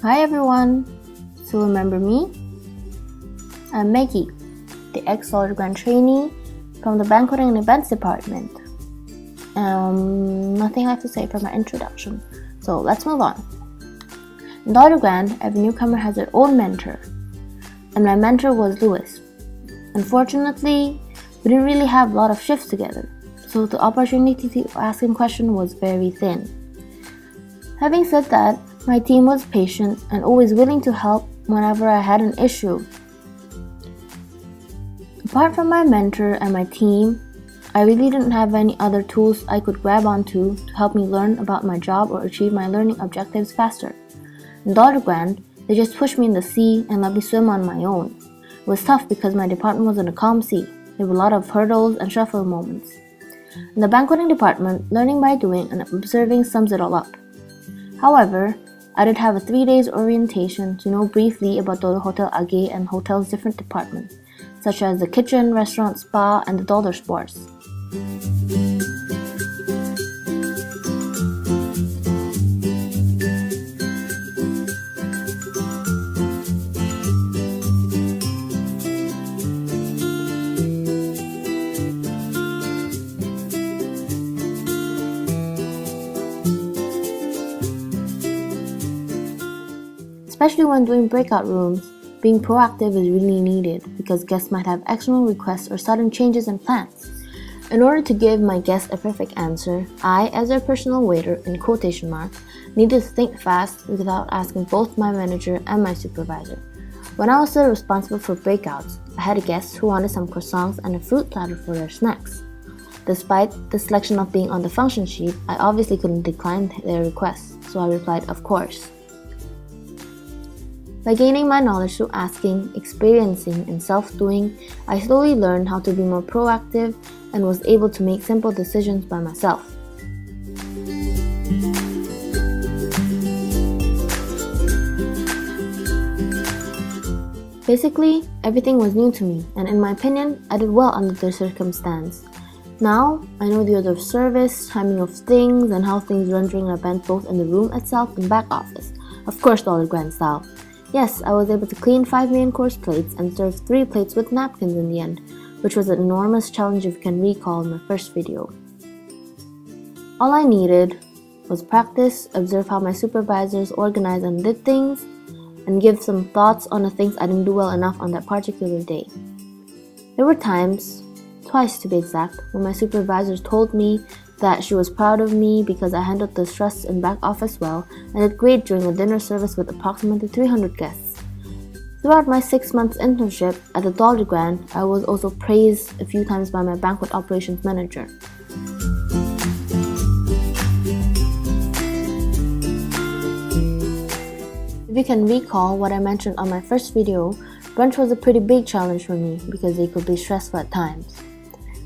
Hi everyone! So remember me? I'm Meggy, the ex-Grant trainee from the Banqueting and Events department. Nothing I have to say for my introduction, so let's move on. In Grant, every newcomer has their own mentor, and my mentor was Louis. Unfortunately, we didn't really have a lot of shifts together, so the opportunity to ask him questions was very thin. Having said that, my team was patient and always willing to help whenever I had an issue. Apart from my mentor and my team, I really didn't have any other tools I could grab onto to help me learn about my job or achieve my learning objectives faster. In Grant, they just pushed me in the sea and let me swim on my own. It was tough because my department was in a calm sea. There were a lot of hurdles and stressful moments. In the banqueting department, learning by doing and observing sums it all up. However, I did have a 3 days orientation to know briefly about the Hotel Age and hotel's different departments, such as the kitchen, restaurant, spa, and the dollar sports. Especially when doing breakout rooms, being proactive is really needed because guests might have external requests or sudden changes in plans. In order to give my guests a perfect answer, I, as their personal waiter, in quotation marks, needed to think fast without asking both my manager and my supervisor. When I was still responsible for breakouts, I had a guest who wanted some croissants and a fruit platter for their snacks. Despite the selection of being on the function sheet, I obviously couldn't decline their request, so I replied, of course. By gaining my knowledge through asking, experiencing, and self-doing, I slowly learned how to be more proactive and was able to make simple decisions by myself. Basically, everything was new to me, and in my opinion, I did well under the circumstance. Now, I know the order of service, timing of things, and how things run during an event both in the room itself and back office. Of course, Grant style. Yes, I was able to clean 5 main course plates and serve 3 plates with napkins in the end, which was an enormous challenge if you can recall in my first video. All I needed was practice, observe how my supervisors organized and did things, and give some thoughts on the things I didn't do well enough on that particular day. There were times, twice to be exact, when my supervisors told me that she was proud of me because I handled the stress in back office well and did great during a dinner service with approximately 300 guests. Throughout my 6 months internship at the Grant, I was also praised a few times by my banquet operations manager. If you can recall what I mentioned on my first video, brunch was a pretty big challenge for me because they could be stressful at times.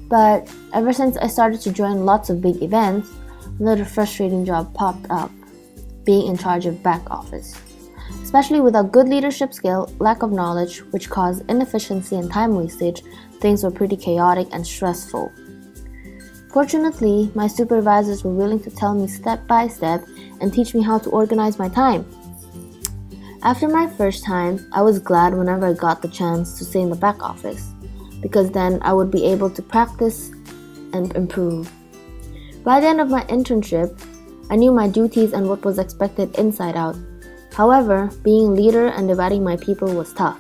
But ever since I started to join lots of big events, another frustrating job popped up, being in charge of back office. Especially without good leadership skill, lack of knowledge, which caused inefficiency and time wastage, things were pretty chaotic and stressful. Fortunately, my supervisors were willing to tell me step by step and teach me how to organize my time. After my first time, I was glad whenever I got the chance to stay in the back office, because then I would be able to practice and improve. By the end of my internship, I knew my duties and what was expected inside out. However, being a leader and dividing my people was tough.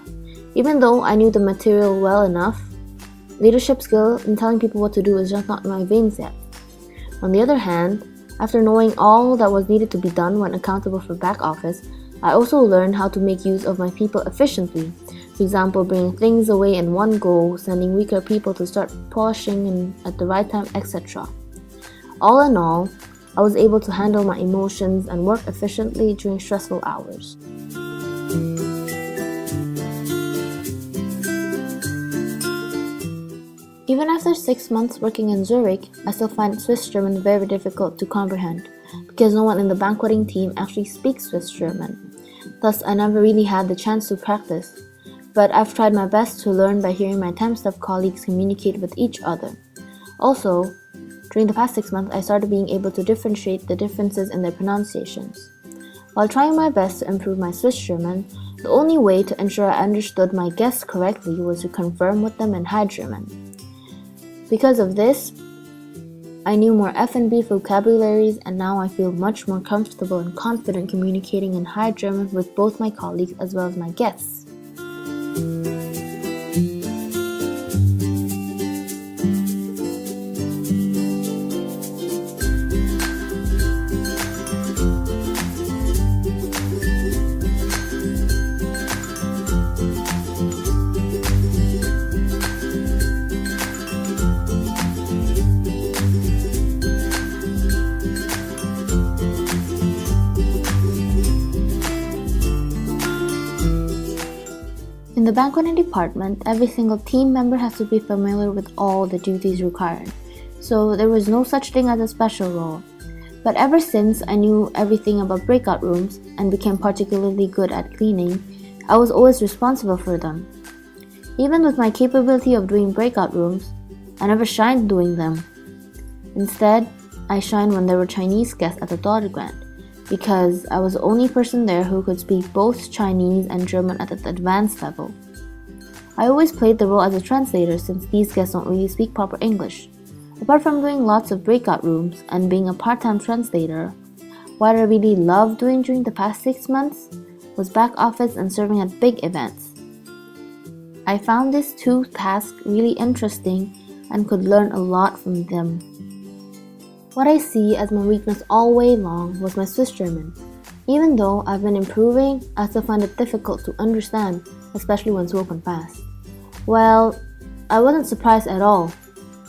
Even though I knew the material well enough, leadership skill and telling people what to do is just not in my veins yet. On the other hand, after knowing all that was needed to be done when accountable for back office, I also learned how to make use of my people efficiently. For example, bringing things away in one go, sending weaker people to start polishing at the right time, etc. All in all, I was able to handle my emotions and work efficiently during stressful hours. Even after 6 months working in Zurich, I still find Swiss German very difficult to comprehend because no one in the banqueting team actually speaks Swiss German. Thus, I never really had the chance to practice. But I've tried my best to learn by hearing my temp staff colleagues communicate with each other. Also, during the past 6 months, I started being able to differentiate the differences in their pronunciations. While trying my best to improve my Swiss German, the only way to ensure I understood my guests correctly was to confirm with them in High German. Because of this, I knew more F&B vocabularies, and now I feel much more comfortable and confident communicating in High German with both my colleagues as well as my guests. In the banqueting department, every single team member has to be familiar with all the duties required, so there was no such thing as a special role. But ever since I knew everything about breakout rooms and became particularly good at cleaning, I was always responsible for them. Even with my capability of doing breakout rooms, I never shined doing them. Instead, I shined when there were Chinese guests at the daughter grand, because I was the only person there who could speak both Chinese and German at the advanced level. I always played the role as a translator since these guests don't really speak proper English. Apart from doing lots of breakout rooms and being a part-time translator, what I really loved doing during the past 6 months was back office and serving at big events. I found these two tasks really interesting and could learn a lot from them. What I see as my weakness all way long was my Swiss German. Even though I've been improving, I still find it difficult to understand, especially when spoken fast. Well, I wasn't surprised at all,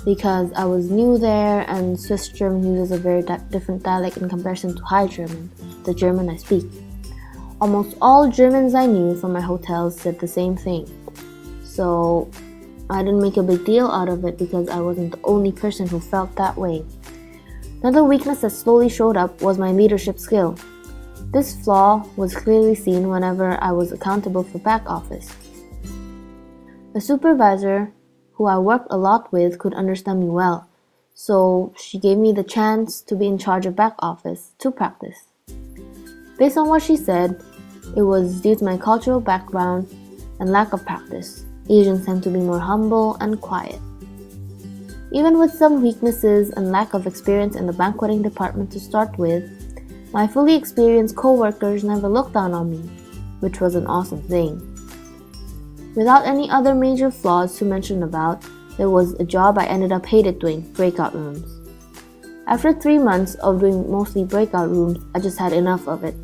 because I was new there and Swiss German uses a very different dialect in comparison to High German, the German I speak. Almost all Germans I knew from my hotels said the same thing. So I didn't make a big deal out of it because I wasn't the only person who felt that way. Another weakness that slowly showed up was my leadership skill. This flaw was clearly seen whenever I was accountable for back office. The supervisor, who I worked a lot with, could understand me well, so she gave me the chance to be in charge of back office to practice. Based on what she said, it was due to my cultural background and lack of practice. Asians tend to be more humble and quiet. Even with some weaknesses and lack of experience in the banqueting department to start with, my fully experienced co-workers never looked down on me, which was an awesome thing. Without any other major flaws to mention about, there was a job I ended up hated doing, breakout rooms. After 3 months of doing mostly breakout rooms, I just had enough of it.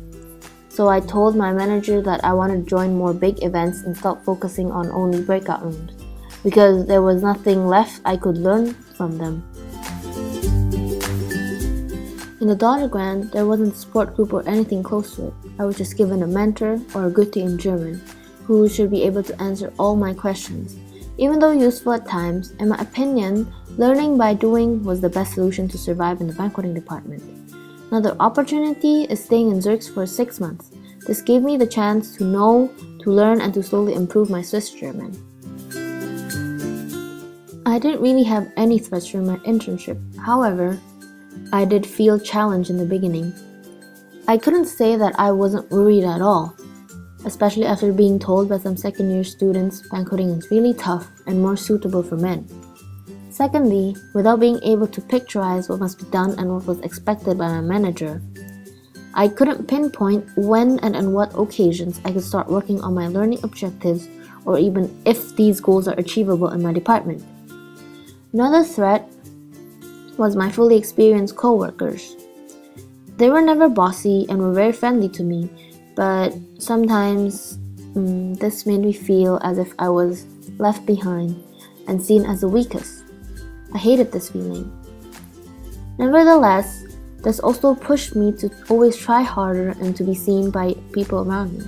So I told my manager that I wanted to join more big events and stop focusing on only breakout rooms, because there was nothing left I could learn from them. In the daughter grand, there wasn't a support group or anything close to it. I was just given a mentor or a Goethe in German, who should be able to answer all my questions. Even though useful at times, in my opinion, learning by doing was the best solution to survive in the banqueting department. Another opportunity is staying in Zurich for 6 months. This gave me the chance to know, to learn, and to slowly improve my Swiss German. I didn't really have any threats during my internship. However, I did feel challenged in the beginning. I couldn't say that I wasn't worried at all, especially after being told by some second-year students banqueting is really tough and more suitable for men. Secondly, without being able to picturize what must be done and what was expected by my manager, I couldn't pinpoint when and on what occasions I could start working on my learning objectives or even if these goals are achievable in my department. Another threat was my fully experienced co-workers. They were never bossy and were very friendly to me, but sometimes this made me feel as if I was left behind and seen as the weakest. I hated this feeling. Nevertheless, this also pushed me to always try harder and to be seen by people around me.